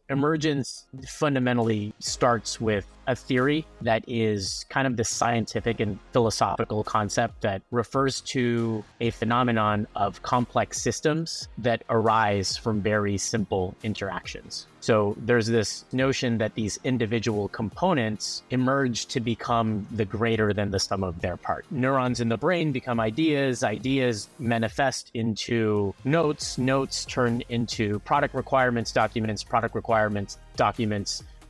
emergence fundamentally starts with a theory that is kind of the scientific and philosophical concept that refers to a phenomenon of complex systems that arise from very simple interactions. So there's this notion that these individual components emerge to become the greater than the sum of their part. Neurons in the brain become ideas, ideas manifest into notes, notes turn into product requirements, documents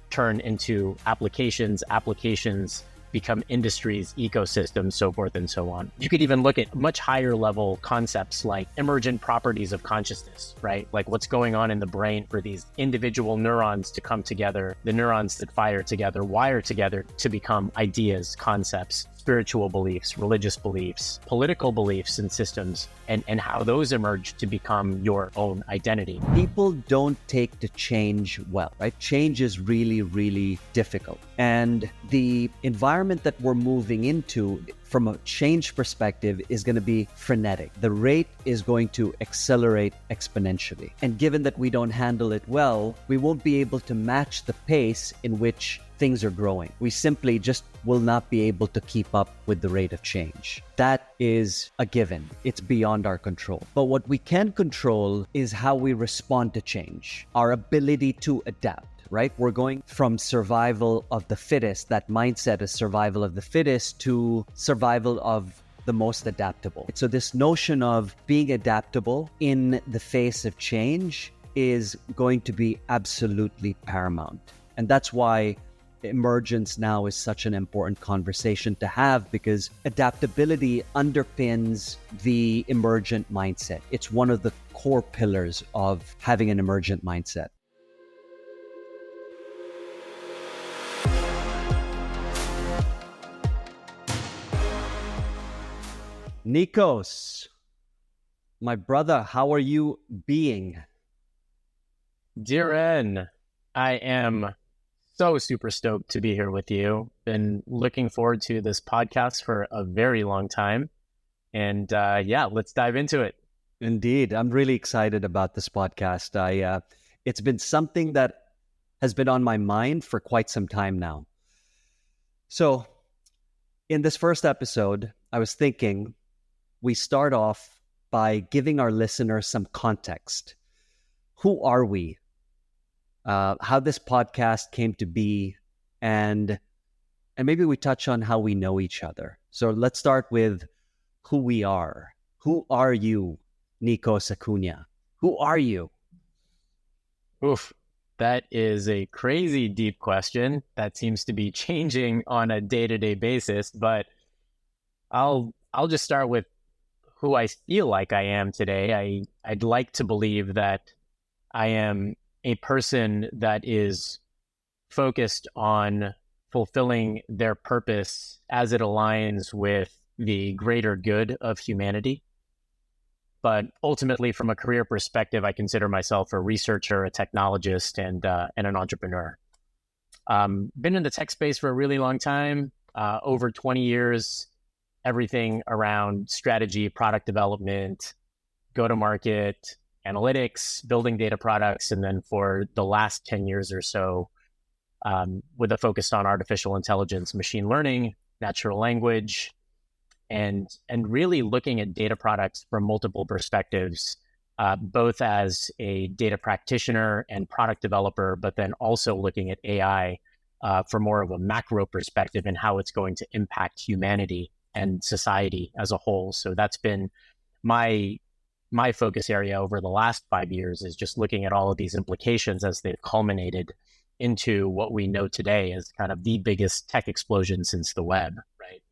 turn into applications, applications become industries, ecosystems, so forth and so on. You could even look at much higher level concepts like emergent properties of consciousness, right? Like what's going on in the brain for these individual neurons to come together, the neurons that fire together, wire together to become ideas, concepts, spiritual beliefs, religious beliefs, political beliefs and systems, and how those emerge to become your own identity. People don't take to change well, right? Change is really, really difficult. And the environment that we're moving into from a change perspective is going to be frenetic. The rate is going to accelerate exponentially. And given that we don't handle it well, we won't be able to match the pace in which things are growing. We simply just will not be able to keep up with the rate of change. That is a given. It's beyond our control. But what we can control is how we respond to change, our ability to adapt. Right? We're going from survival of the fittest, that mindset is survival of the fittest, to survival of the most adaptable. So this notion of being adaptable in the face of change is going to be absolutely paramount. And that's why emergence now is such an important conversation to have, because adaptability underpins the emergent mindset. It's one of the core pillars of having an emergent mindset. Nikos, my brother, how are you being? Dhiren, I am so super stoked to be here with you. Been looking forward to this podcast for a very long time. And let's dive into it. Indeed. I'm really excited about this podcast. It's been something that has been on my mind for quite some time now. So in this first episode, I was thinking we start off by giving our listeners some context. Who are we? How this podcast came to be, and maybe we touch on how we know each other. So let's start with who we are. Who are you, Nikos Acuna? Who are you? Oof, that is a crazy deep question that seems to be changing on a day-to-day basis, but I'll just start with who I feel like I am today. I'd like to believe that I am a person that is focused on fulfilling their purpose as it aligns with the greater good of humanity. But ultimately, from a career perspective, I consider myself a researcher, a technologist, and an entrepreneur. Been in the tech space for a really long time, over 20 years. Everything around strategy, product development, go-to-market, analytics, building data products, and then for the last 10 years or so, with a focus on artificial intelligence, machine learning, natural language, and really looking at data products from multiple perspectives, both as a data practitioner and product developer, but then also looking at AI for more of a macro perspective and how it's going to impact humanity and society as a whole. So that's been my focus area over the last 5 years, is just looking at all of these implications as they've culminated into what we know today as kind of the biggest tech explosion since the web, right?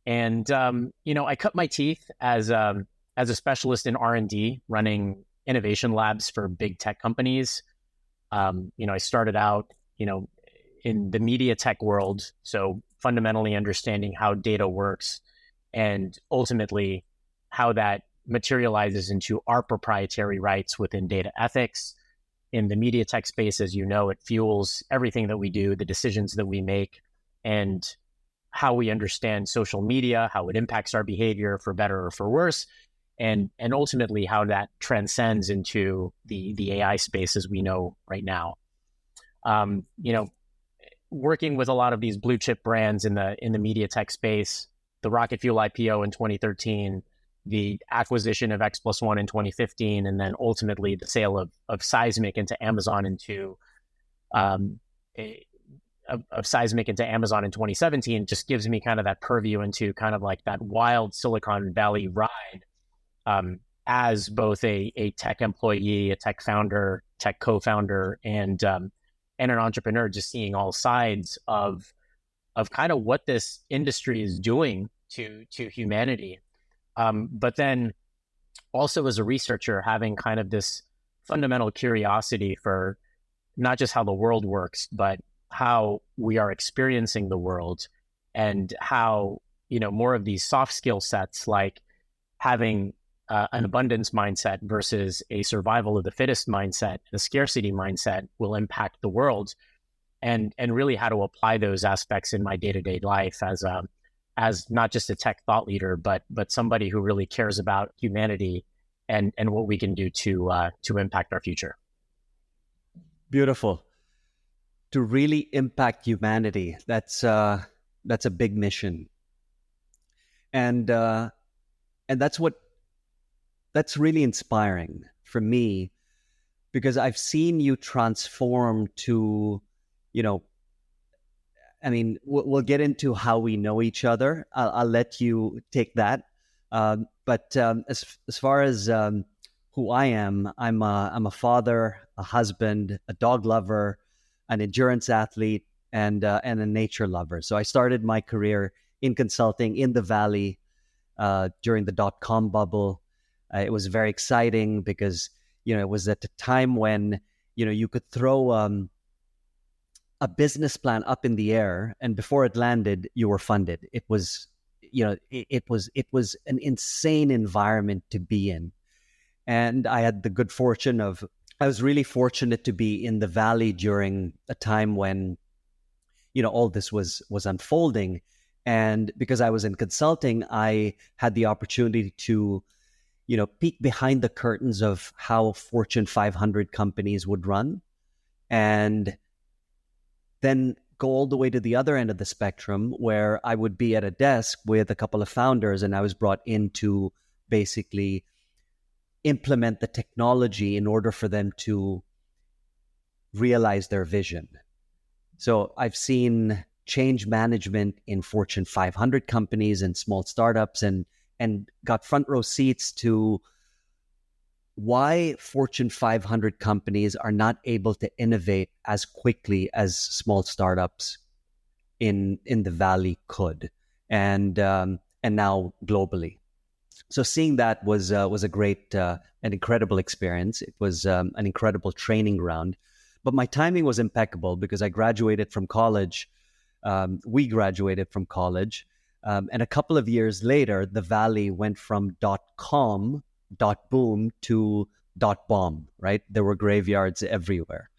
And I cut my teeth as a specialist in R&D, running innovation labs for big tech companies. I started out, in the media tech world, so fundamentally understanding how data works and ultimately how that materializes into our proprietary rights within data ethics. In the media tech space, as you know, it fuels everything that we do, the decisions that we make, and how we understand social media, how it impacts our behavior for better or for worse. and ultimately how that transcends into the AI space as we know right now. You know, working with a lot of these blue chip brands in the media tech space, the Rocket Fuel IPO in 2013, the acquisition of X+1 in 2015, and then ultimately the sale of Seismic into Amazon um, of Seismic into Amazon in 2017 just gives me kind of that purview into kind of like that wild Silicon Valley ride, as both a tech employee, a tech founder, tech co-founder, and an entrepreneur, just seeing all sides of kind of what this industry is doing to humanity. But then also as a researcher, having kind of this fundamental curiosity for not just how the world works, but how we are experiencing the world, and how, more of these soft skill sets like having an abundance mindset versus a survival of the fittest mindset, a scarcity mindset, will impact the world, and really how to apply those aspects in my day-to-day life as not just a tech thought leader, but somebody who really cares about humanity and what we can do to impact our future. Beautiful. To really impact humanity, that's a big mission, and that's really inspiring for me, because I've seen you transform to, I mean, we'll get into how we know each other. I'll let you take that. But as far as who I am, I'm a father, a husband, a dog lover, an endurance athlete, and a nature lover. So I started my career in consulting in the Valley during the .com bubble. It was very exciting because it was at a time when you could throw a business plan up in the air, and before it landed, you were funded. It was it was an insane environment to be in, and I was really fortunate to be in the Valley during a time when all this was unfolding. And because I was in consulting, I had the opportunity to peek behind the curtains of how Fortune 500 companies would run, and then go all the way to the other end of the spectrum, where I would be at a desk with a couple of founders, and I was brought in to basically implement the technology in order for them to realize their vision. So I've seen change management in Fortune 500 companies and small startups, and got front row seats to why Fortune 500 companies are not able to innovate as quickly as small startups in the Valley could, and now globally. So seeing that was a great, an incredible experience. It was an incredible training ground. But my timing was impeccable because I graduated from college. We graduated from college. And a couple of years later, the Valley went from .com, .boom, to .bomb, right? There were graveyards everywhere.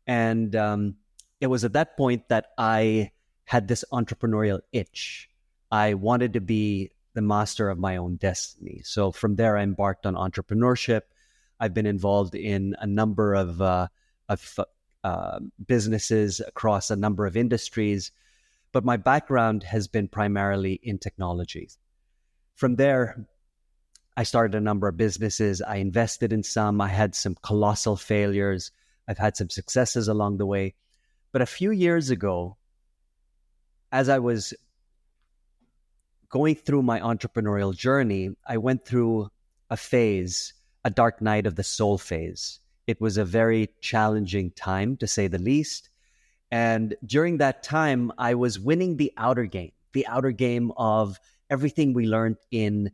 And it was at that point that I had this entrepreneurial itch. I wanted to be the master of my own destiny. So from there, I embarked on entrepreneurship. I've been involved in a number of businesses across a number of industries, but my background has been primarily in technology. From there, I started a number of businesses. I invested in some. I had some colossal failures. I've had some successes along the way. But a few years ago, as I was going through my entrepreneurial journey, I went through a phase, a dark night of the soul phase. It was a very challenging time, to say the least. And during that time, I was winning the outer game of everything we learned in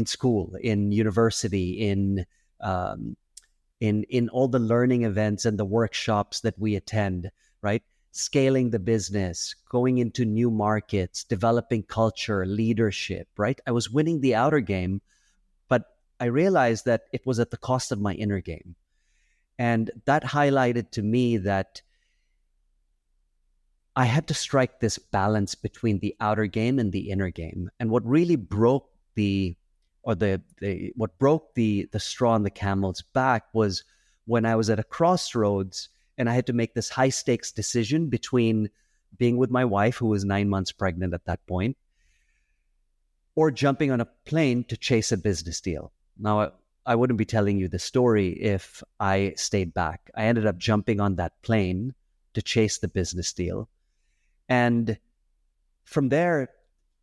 school, in university, in all the learning events and the workshops that we attend, right? Scaling the business, going into new markets, developing culture, leadership, right? I was winning the outer game, but I realized that it was at the cost of my inner game. And that highlighted to me that I had to strike this balance between the outer game and the inner game. And what really broke the or the what broke the straw on the camel's back was when I was at a crossroads and I had to make this high stakes decision between being with my wife, who was 9 months pregnant at that point, or jumping on a plane to chase a business deal. Now, I wouldn't be telling you the story if I stayed back. I ended up jumping on that plane to chase the business deal. And from there,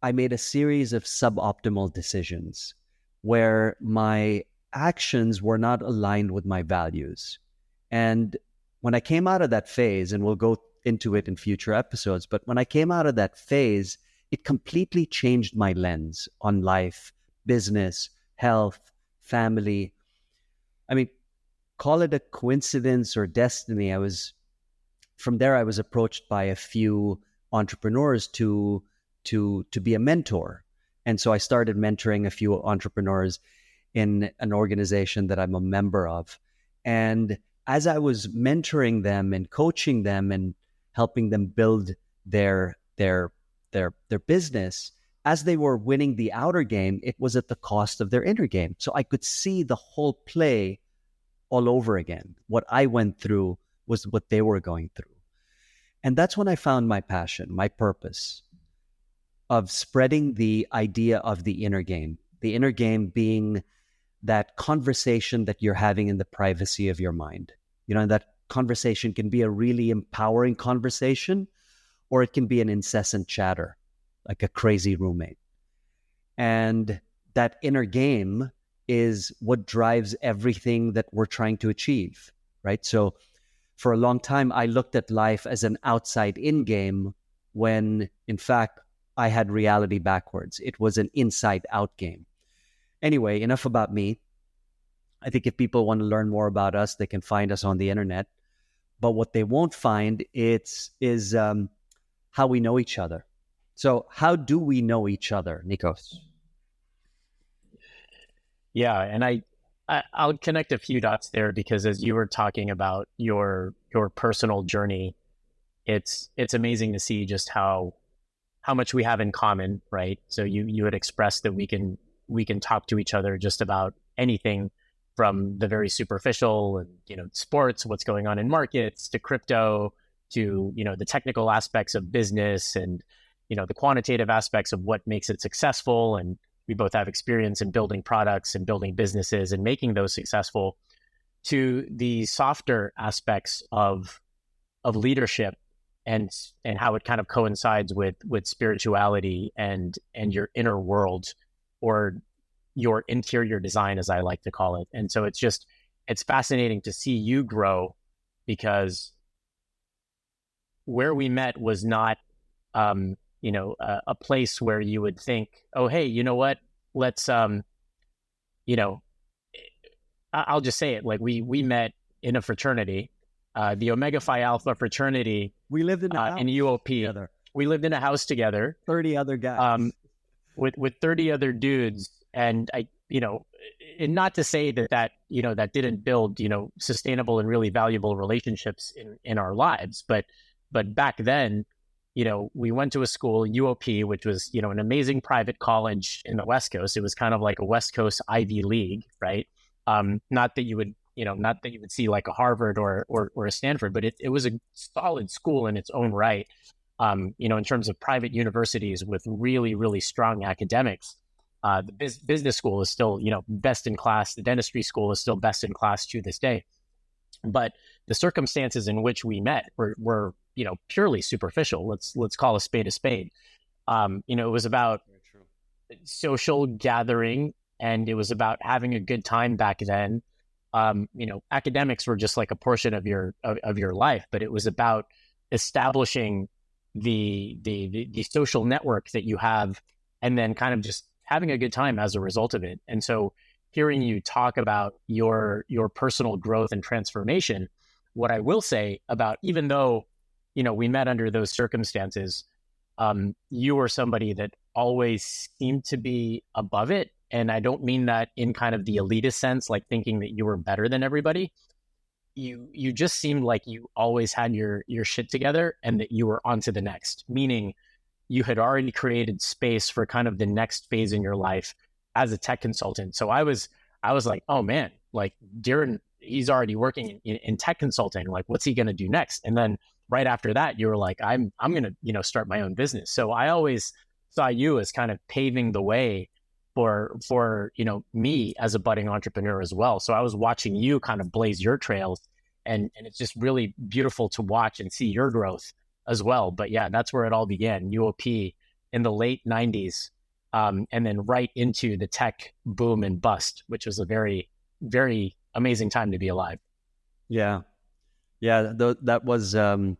I made a series of suboptimal decisions where my actions were not aligned with my values. And when I came out of that phase, and we'll go into it in future episodes, but when I came out of that phase, it completely changed my lens on life, business, health, family. I mean, call it a coincidence or destiny. From there, I was approached by a few entrepreneurs to be a mentor. And so I started mentoring a few entrepreneurs in an organization that I'm a member of. And as I was mentoring them and coaching them and helping them build their business, as they were winning the outer game, it was at the cost of their inner game. So I could see the whole play all over again. What I went through was what they were going through. And that's when I found my passion, my purpose of spreading the idea of the inner game being that conversation that you're having in the privacy of your mind. You know, that conversation can be a really empowering conversation, or it can be an incessant chatter, like a crazy roommate. And that inner game is what drives everything that we're trying to achieve, right? So for a long time, I looked at life as an outside-in game when, in fact, I had reality backwards. It was an inside-out game. Anyway, enough about me. I think if people want to learn more about us, they can find us on the internet. But what they won't find is how we know each other. So how do we know each other, Nikos? Yeah, and I'll connect a few dots there, because as you were talking about your personal journey, it's amazing to see just how much we have in common, right? So you had expressed that we can talk to each other just about anything, from the very superficial and, you know, sports, what's going on in markets, to crypto, to, you know, the technical aspects of business, and, you know, the quantitative aspects of what makes it successful. And we both have experience in building products and building businesses and making those successful, to the softer aspects of leadership, and how it kind of coincides with spirituality and your inner world, or your interior design, as I like to call it. And so it's fascinating to see you grow, because where we met was not, a place where you would think, oh, hey, you know what? Let's, I'll just say it. Like we met in a fraternity, the Omega Phi Alpha fraternity. We lived in a house in UOP together. We lived in a house together. 30 other guys. With 30 other dudes. And and not to say that didn't build, sustainable and really valuable relationships in our lives. But back then, we went to a school, UOP, which was, an amazing private college in the West Coast. It was kind of like a West Coast Ivy League, right? Not that you would see like a Harvard or a Stanford, but it was a solid school in its own right. In terms of private universities with really, really strong academics. The business school is still, best in class. The dentistry school is still best in class to this day. But the circumstances in which we met were purely superficial. Let's call a spade a spade. It was about social gathering, and it was about having a good time back then. Academics were just like a portion of your life, but it was about establishing the social network that you have, and then kind of just having a good time as a result of it. And so hearing you talk about your personal growth and transformation, what I will say about, even though, we met under those circumstances, you were somebody that always seemed to be above it. And I don't mean that in kind of the elitist sense, like thinking that you were better than everybody. You just seemed like you always had your shit together, and that you were on to the next, meaning you had already created space for kind of the next phase in your life as a tech consultant. So I was like, oh man, like Dhiren, he's already working in tech consulting. Like, what's he going to do next? And then right after that, you were like, I'm going to, start my own business. So I always saw you as kind of paving the way for me as a budding entrepreneur as well. So I was watching you kind of blaze your trails, and it's just really beautiful to watch and see your growth as well. But yeah, that's where it all began. UOP in the late 90s, and then right into the tech boom and bust, which was a very, very amazing time to be alive. Yeah. That was an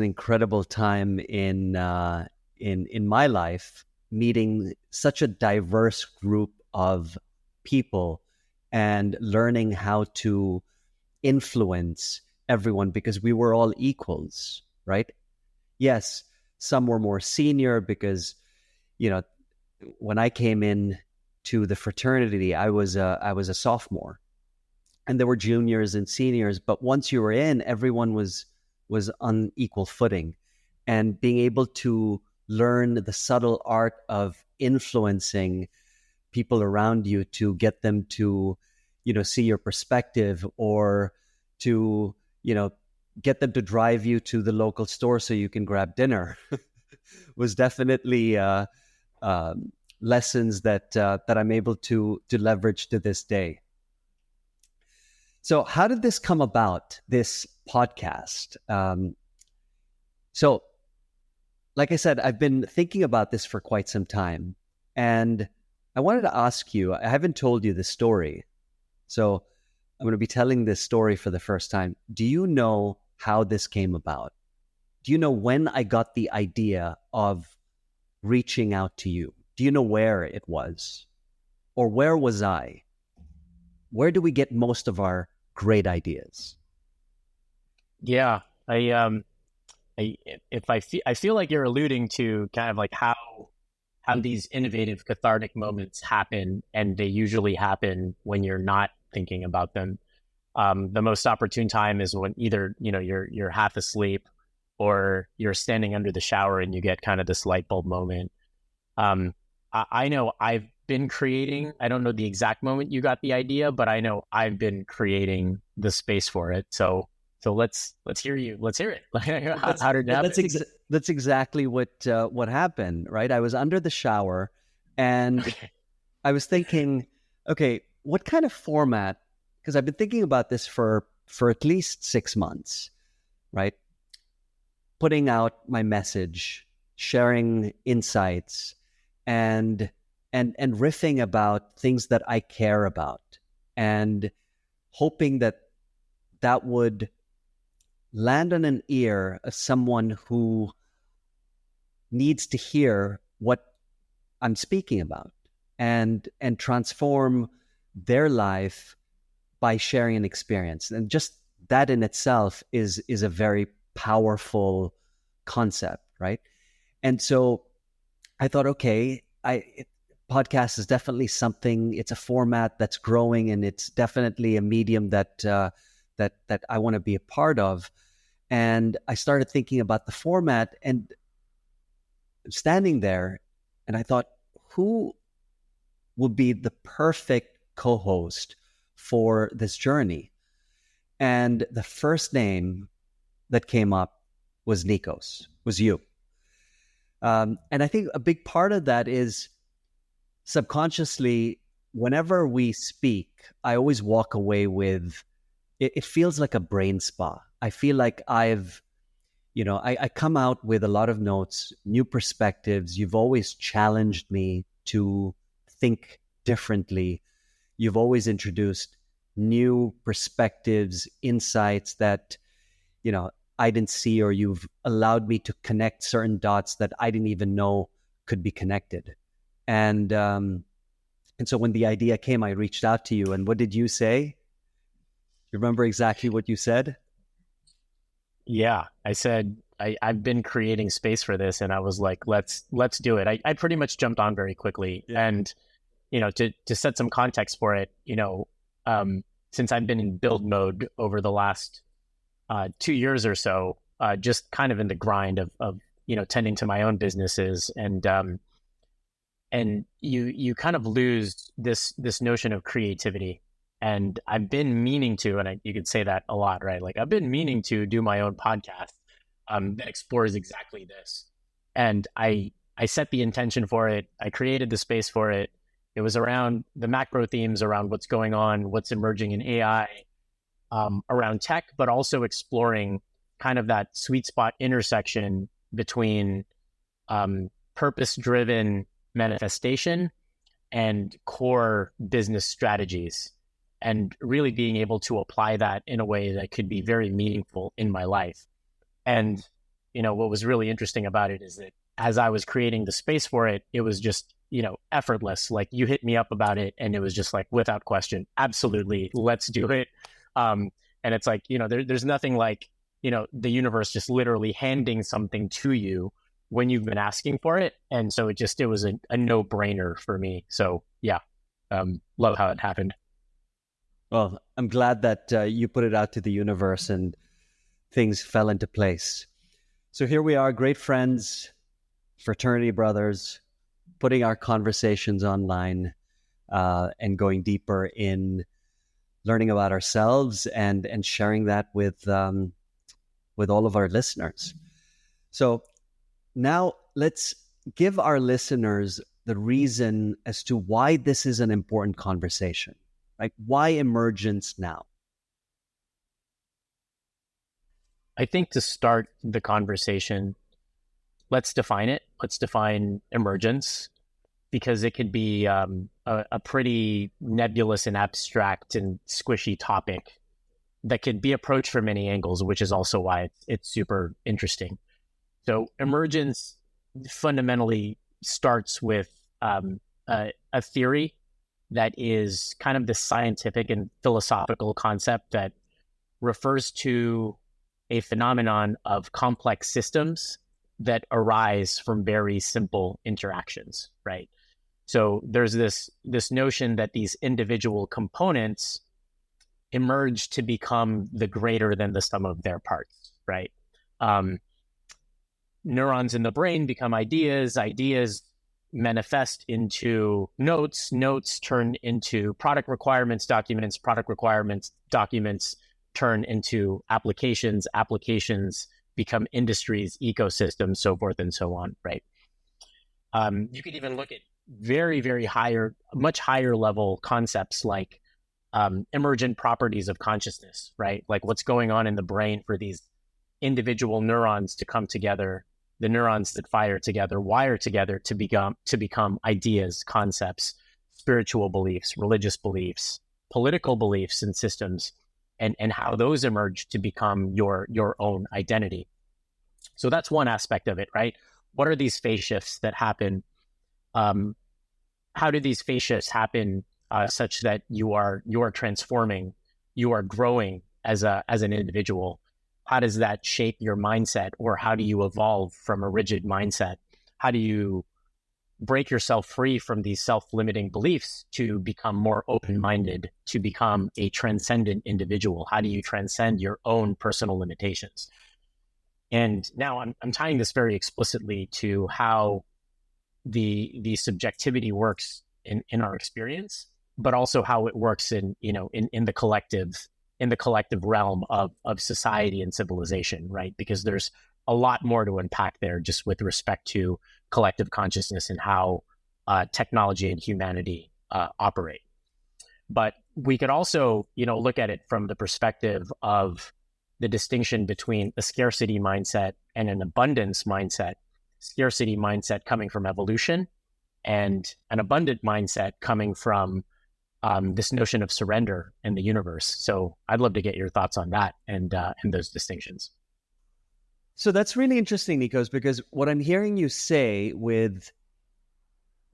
incredible time in my life, meeting such a diverse group of people and learning how to influence everyone, because we were all equals, right? Yes, some were more senior because, when I came in to the fraternity, I was a sophomore, and there were juniors and seniors. But once you were in, everyone was on equal footing, and being able to learn the subtle art of influencing people around you to get them to, see your perspective, or to, get them to drive you to the local store so you can grab dinner was definitely lessons that I'm able to leverage to this day. So how did this come about, this podcast? So like I said, I've been thinking about this for quite some time, and I wanted to ask you, I haven't told you this story, so I'm going to be telling this story for the first time. Do you know how this came about? Do you know when I got the idea of reaching out to you? Do you know where it was? Or where was I? Where do we get most of our great ideas? Yeah, I feel like you're alluding to kind of like how these innovative cathartic moments happen, and they usually happen when you're not thinking about them. The most opportune time is when either you're half asleep, or you're standing under the shower and you get kind of this light bulb moment. I know I've been creating. I don't know the exact moment you got the idea, but I know I've been creating the space for it. So let's hear you. Let's hear it. How did that happen? That's exactly what happened, right? I was under the shower, and I was thinking, okay, what kind of format? Because I've been thinking about this for at least 6 months, right? Putting out my message, sharing insights, and riffing about things that I care about, and hoping that would land on an ear of someone who needs to hear what I'm speaking about, and transform their life by sharing an experience. And just that in itself is a very powerful concept, right? And so I thought, okay, podcast is definitely something. It's a format that's growing, and it's definitely a medium that I want to be a part of. And I started thinking about the format, and standing there, and I thought, who would be the perfect co-host for this journey? And the first name that came up was Nikos, was you. And I think a big part of that is subconsciously, whenever we speak, I always walk away with, it feels like a brain spa. I feel like I come out with a lot of notes, new perspectives. You've always challenged me to think differently. You've always introduced new perspectives, insights that, I didn't see, or you've allowed me to connect certain dots that I didn't even know could be connected. And so when the idea came, I reached out to you. And what did you say? You remember exactly what you said? Yeah, I said I've been creating space for this, and I was like, let's do it. I pretty much jumped on very quickly. Yeah. And to set some context for it, since I've been in build mode over the last 2 years or so, just kind of in the grind of tending to my own businesses, and and you kind of lose this notion of creativity. And I've been meaning to, and you could say that a lot, right? Like I've been meaning to do my own podcast that explores exactly this. And I set the intention for it. I created the space for it. It was around the macro themes around what's going on, what's emerging in AI, around tech, but also exploring kind of that sweet spot intersection between purpose-driven manifestation and core business strategies, and really being able to apply that in a way that could be very meaningful in my life. And, what was really interesting about it is that as I was creating the space for it, it was just, effortless. Like you hit me up about it and it was just like, without question, absolutely, let's do it. And it's like, there's nothing like, the universe just literally handing something to you when you've been asking for it. And so it was a no-brainer for me. So yeah, love how it happened. Well, I'm glad that you put it out to the universe and things fell into place. So here we are, great friends, fraternity brothers, putting our conversations online and going deeper in learning about ourselves and sharing that with all of our listeners. So now let's give our listeners the reason as to why this is an important conversation, right? Why emergence now? I think to start the conversation, let's define it. Let's define emergence, because it could be a pretty nebulous and abstract and squishy topic that could be approached from many angles, which is also why it's super interesting. So emergence fundamentally starts with a theory that is kind of the scientific and philosophical concept that refers to a phenomenon of complex systems that arise from very simple interactions, right? So there's this notion that these individual components emerge to become the greater than the sum of their parts, right? Neurons in the brain become ideas manifest into notes turn into product requirements documents turn into applications become industries, ecosystems, so forth and so on, right? You could even look at very, very much higher level concepts like emergent properties of consciousness, right? Like what's going on in the brain for these individual neurons to come together, the neurons that fire together, wire together to become ideas, concepts, spiritual beliefs, religious beliefs, political beliefs and systems, and how those emerge to become your own identity. So that's one aspect of it, right? What are these phase shifts that happen? How do these phase shifts happen such that you are transforming, you are growing as an individual? How does that shape your mindset, or how do you evolve from a rigid mindset? How do you break yourself free from these self-limiting beliefs to become more open-minded, to become a transcendent individual? How do you transcend your own personal limitations? And now I'm tying this very explicitly to how the subjectivity works in our experience, but also how it works in the collective realm of society and civilization, right? Because there's a lot more to unpack there just with respect to collective consciousness and how technology and humanity operate. But we could also, look at it from the perspective of the distinction between a scarcity mindset and an abundance mindset. Scarcity mindset coming from evolution, and an abundant mindset coming from this notion of surrender in the universe. So I'd love to get your thoughts on that and those distinctions. So that's really interesting, Nikos, because what I'm hearing you say with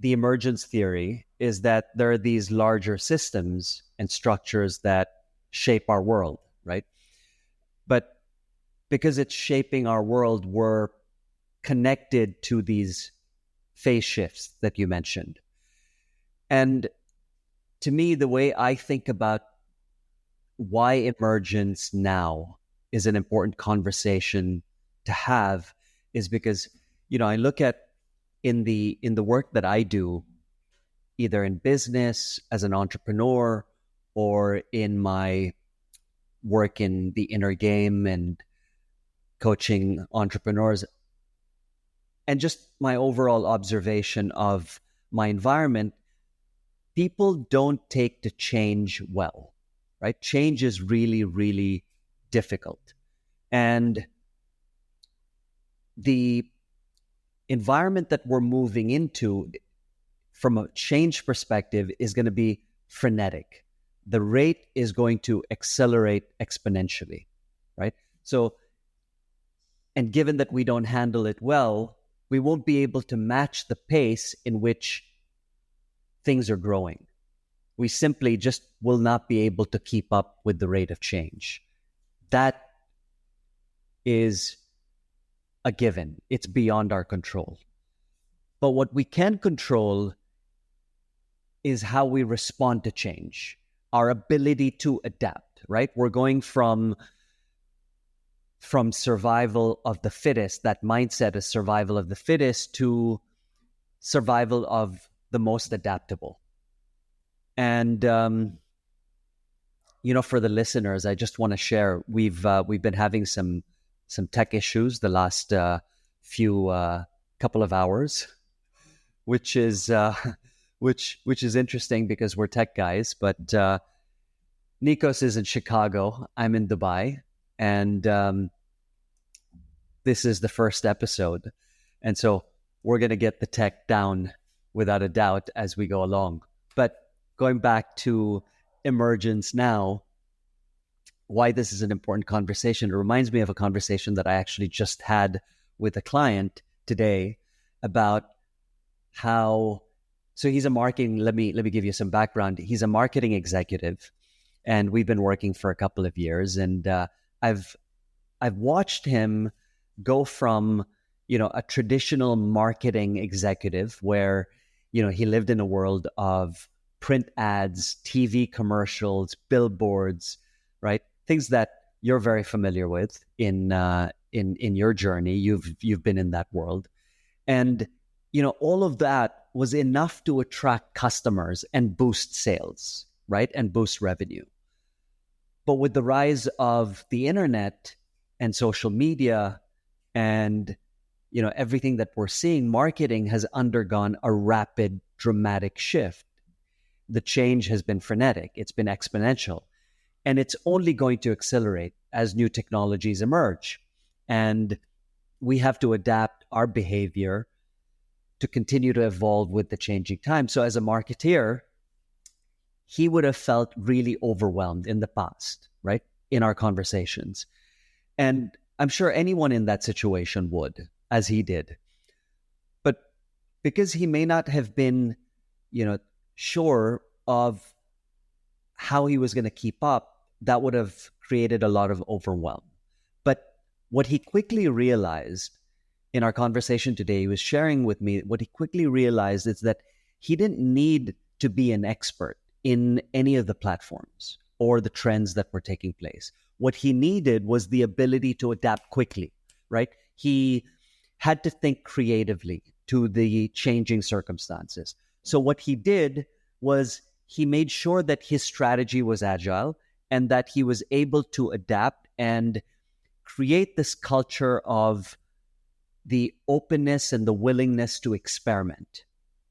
the emergence theory is that there are these larger systems and structures that shape our world, right? But because it's shaping our world, we're connected to these phase shifts that you mentioned. And to me, the way I think about why emergence now is an important conversation to have is because, I look at in the work that I do, either in business as an entrepreneur or in my work in the inner game and coaching entrepreneurs, and just my overall observation of my environment, people don't take to change well, right? Change is really, really difficult. And the environment that we're moving into from a change perspective is going to be frenetic. The rate is going to accelerate exponentially, right? So, and given that we don't handle it well, we won't be able to match the pace in which things are growing. We simply just will not be able to keep up with the rate of change. That is a given. It's beyond our control. But what we can control is how we respond to change, our ability to adapt, right? We're going from survival of the fittest, that mindset is survival of the fittest, to survival of the most adaptable. And for the listeners, I just want to share, we've been having some tech issues the last few couple of hours, which is interesting because we're tech guys. But Nikos is in Chicago, I'm in Dubai, and this is the first episode, and so we're going to get the tech down without a doubt as we go along. But going back to Emergence Now, why this is an important conversation, it reminds me of a conversation that I actually just had with a client today about how, so he's a marketing, let me give you some background. He's a marketing executive, and we've been working for a couple of years, and I've watched him go from, a traditional marketing executive where, he lived in a world of print ads, TV commercials, billboards, right? Things that you're very familiar with in your journey. You've been in that world. And, all of that was enough to attract customers and boost sales, right? And boost revenue. But with the rise of the internet and social media and, everything that we're seeing, marketing has undergone a rapid, dramatic shift. The change has been frenetic. It's been exponential. And it's only going to accelerate as new technologies emerge. And we have to adapt our behavior to continue to evolve with the changing time. So as a marketeer, he would have felt really overwhelmed in the past, right? In our conversations. And I'm sure anyone in that situation would, as he did. But because he may not have been, sure of how he was going to keep up, that would have created a lot of overwhelm. But what he quickly realized in our conversation today, he was sharing with me, what he quickly realized is that he didn't need to be an expert in any of the platforms or the trends that were taking place. What he needed was the ability to adapt quickly, right? He had to think creatively to the changing circumstances. So what he did was he made sure that his strategy was agile and that he was able to adapt and create this culture of the openness and the willingness to experiment,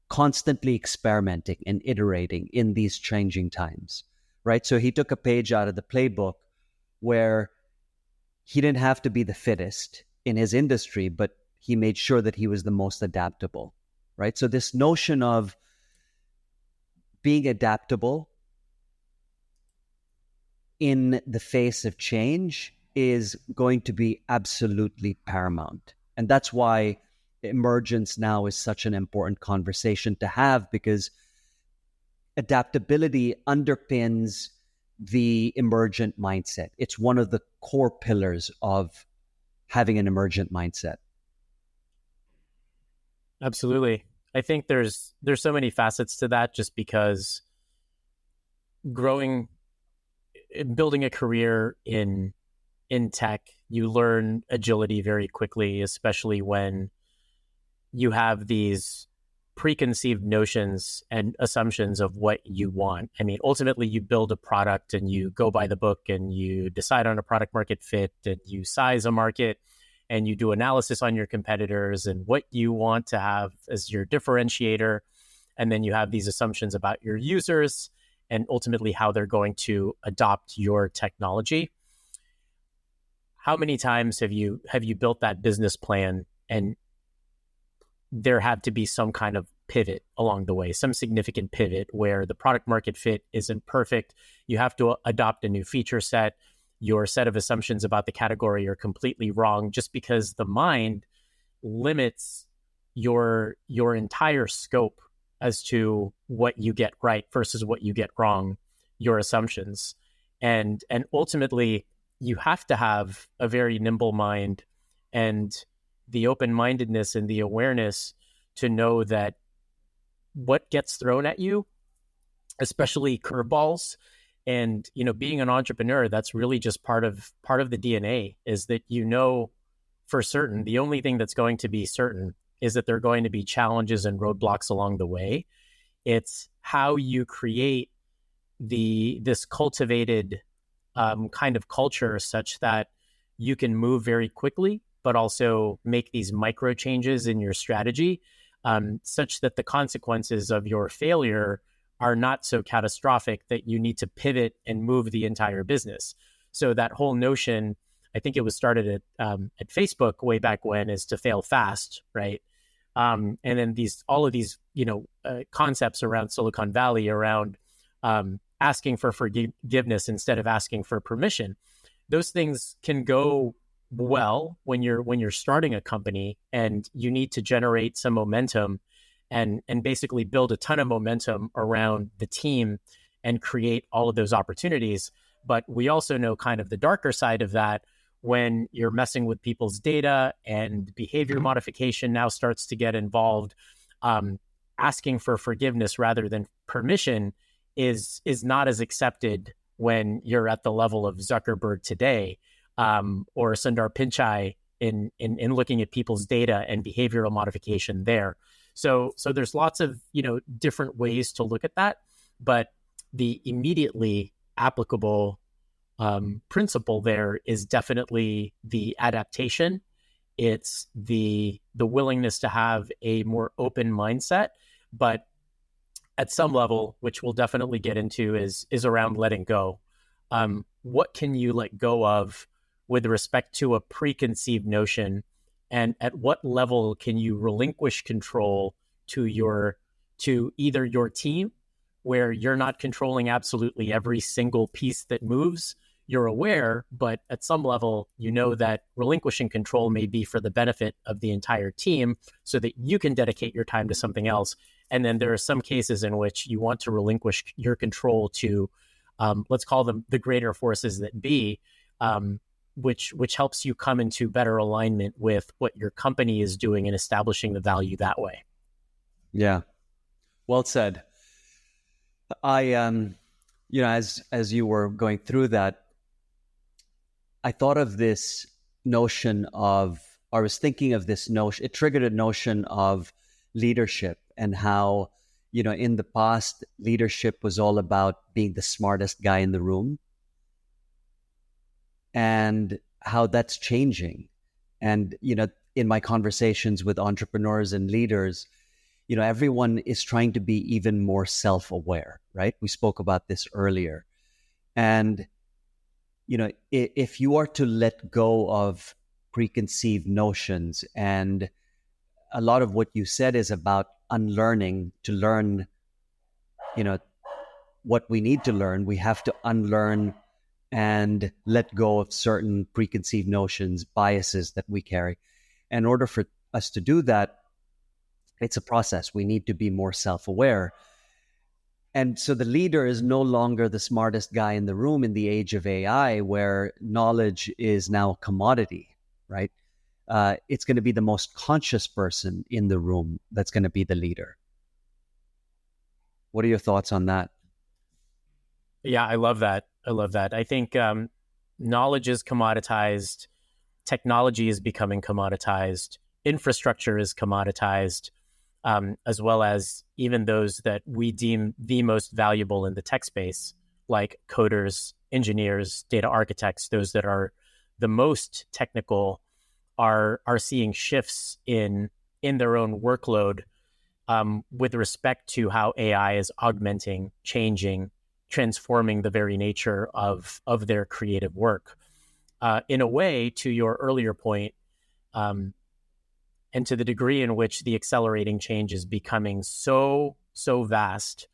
constantly experimenting and iterating in these changing times, right? So he took a page out of the playbook where he didn't have to be the fittest in his industry, but he made sure that he was the most adaptable, right? So this notion of being adaptable in the face of change is going to be absolutely paramount. And that's why Emergence Now is such an important conversation to have, because adaptability underpins the emergent mindset. It's one of the core pillars of having an emergent mindset. Absolutely. I think there's so many facets to that, just because building a career in tech, you learn agility very quickly, especially when you have these preconceived notions and assumptions of what you want. I mean, ultimately, you build a product and you go by the book and you decide on a product market fit and you size a market and you do analysis on your competitors and what you want to have as your differentiator. And then you have these assumptions about your users and ultimately how they're going to adopt your technology. How many times have you built that business plan and there had to be some kind of pivot along the way, some significant pivot where the product market fit isn't perfect. You have to adopt a new feature set. Your set of assumptions about the category are completely wrong just because the mind limits your entire scope as to what you get right versus what you get wrong, your assumptions. And ultimately, you have to have a very nimble mind and the open-mindedness and the awareness to know that what gets thrown at you, especially curveballs, and being an entrepreneur, that's really just part of the DNA, is that for certain the only thing that's going to be certain is that there are going to be challenges and roadblocks along the way. It's how you create this cultivated kind of culture such that you can move very quickly, but also make these micro changes in your strategy, such that the consequences of your failure are not so catastrophic that you need to pivot and move the entire business. So that whole notion, I think it was started at Facebook way back when, is to fail fast, right? And then all of these concepts around Silicon Valley around asking for forgiveness instead of asking for permission. Those things can go well when you're starting a company and you need to generate some momentum and basically build a ton of momentum around the team and create all of those opportunities. But we also know kind of the darker side of that, when you're messing with people's data and behavior modification now starts to get involved. Asking for forgiveness rather than permission is not as accepted when you're at the level of Zuckerberg today, or Sundar Pichai in looking at people's data and behavioral modification there. So there's lots of different ways to look at that, but the immediately applicable principle there is definitely the adaptation. It's the willingness to have a more open mindset, but at some level, which we'll definitely get into, is around letting go. What can you let go of with respect to a preconceived notion, and at what level can you relinquish control to either your team, where you're not controlling absolutely every single piece that moves. You're aware, but at some level, that relinquishing control may be for the benefit of the entire team so that you can dedicate your time to something else. And then there are some cases in which you want to relinquish your control to, let's call them the greater forces that be, which helps you come into better alignment with what your company is doing and establishing the value that way. Yeah, well said. I, as you were going through that, I thought of this notion of, or I was thinking of this notion, it triggered a notion of leadership and how, in the past, leadership was all about being the smartest guy in the room, and how that's changing. And, in my conversations with entrepreneurs and leaders, everyone is trying to be even more self-aware, right? We spoke about this earlier. And if you are to let go of preconceived notions, and a lot of what you said is about unlearning to learn, what we need to learn, we have to unlearn and let go of certain preconceived notions, biases that we carry. In order for us to do that, it's a process. We need to be more self-aware. And so the leader is no longer the smartest guy in the room in the age of AI, where knowledge is now a commodity, right? It's going to be the most conscious person in the room that's going to be the leader. What are your thoughts on that? Yeah, I love that. I think knowledge is commoditized. Technology is becoming commoditized. infrastructure is commoditized, as well as even those that we deem the most valuable in the tech space, like coders, engineers, data architects, those that are the most technical are seeing shifts in their own workload with respect to how AI is augmenting, changing, transforming the very nature of their creative work. In a way, to your earlier point, and to the degree in which the accelerating change is becoming so vast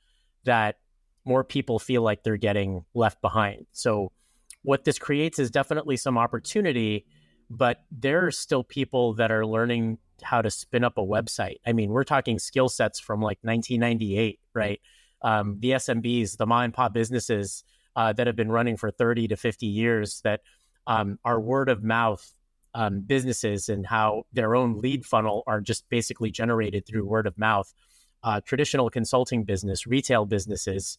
that more people feel like they're getting left behind. So what this creates is definitely some opportunity, but there are still people that are learning how to spin up a website. I mean, we're talking skill sets from like 1998, right? The SMBs, the mom and pop businesses that have been running for 30 to 50 years that are word of mouth businesses, and how their own lead funnel are just basically generated through word of mouth. Traditional consulting business, retail businesses,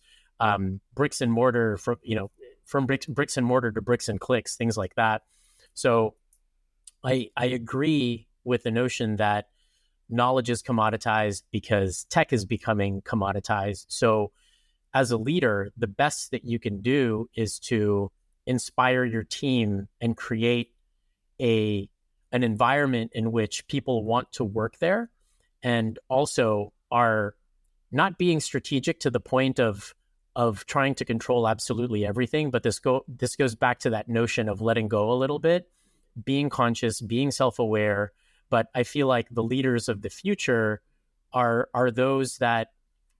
bricks and mortar, from bricks and mortar to bricks and clicks, things like that. So I agree with the notion that knowledge is commoditized because tech is becoming commoditized. So as a leader, the best that you can do is to inspire your team and create an environment in which people want to work there, and also are not being strategic to the point of trying to control absolutely everything. But this goes back to that notion of letting go a little bit, being conscious, being self-aware. But I feel like the leaders of the future are those that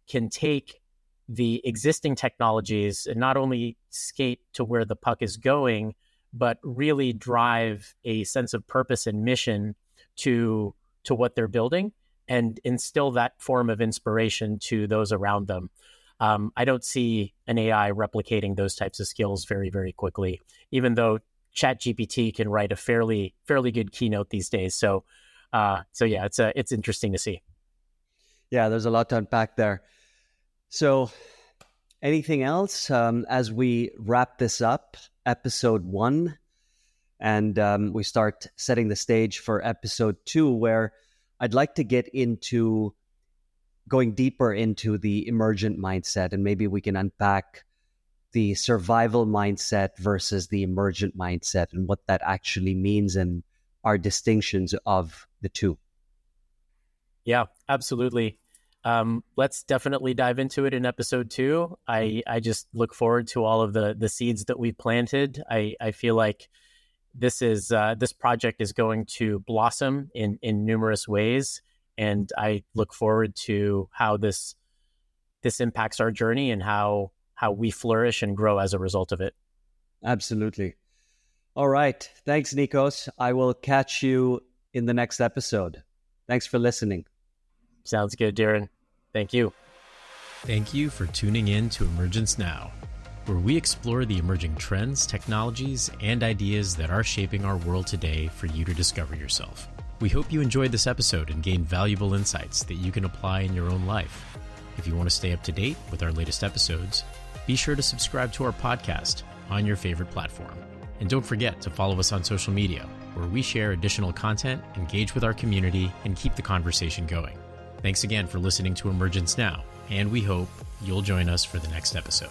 can take the existing technologies and not only skate to where the puck is going, but really drive a sense of purpose and mission to what they're building, and instill that form of inspiration to those around them. I don't see an AI replicating those types of skills very, very quickly, even though ChatGPT can write a fairly good keynote these days. So yeah, it's interesting to see. Yeah, there's a lot to unpack there. So anything else as we wrap this up, episode 1, and we start setting the stage for episode 2, where I'd like to get into going deeper into the emergent mindset, and maybe we can unpack the survival mindset versus the emergent mindset and what that actually means and our distinctions of the two. Yeah, absolutely. Let's definitely dive into it in episode 2. I just look forward to all of the seeds that we've planted. I feel like this project is going to blossom in numerous ways, and I look forward to how this impacts our journey and how we flourish and grow as a result of it. Absolutely. All right. Thanks, Nikos. I will catch you in the next episode. Thanks for listening. Sounds good, Dhiren. Thank you. Thank you for tuning in to Emergence Now, where we explore the emerging trends, technologies, and ideas that are shaping our world today for you to discover yourself. We hope you enjoyed this episode and gained valuable insights that you can apply in your own life. If you want to stay up to date with our latest episodes, be sure to subscribe to our podcast on your favorite platform. And don't forget to follow us on social media, where we share additional content, engage with our community, and keep the conversation going. Thanks again for listening to Emergence Now, and we hope you'll join us for the next episode.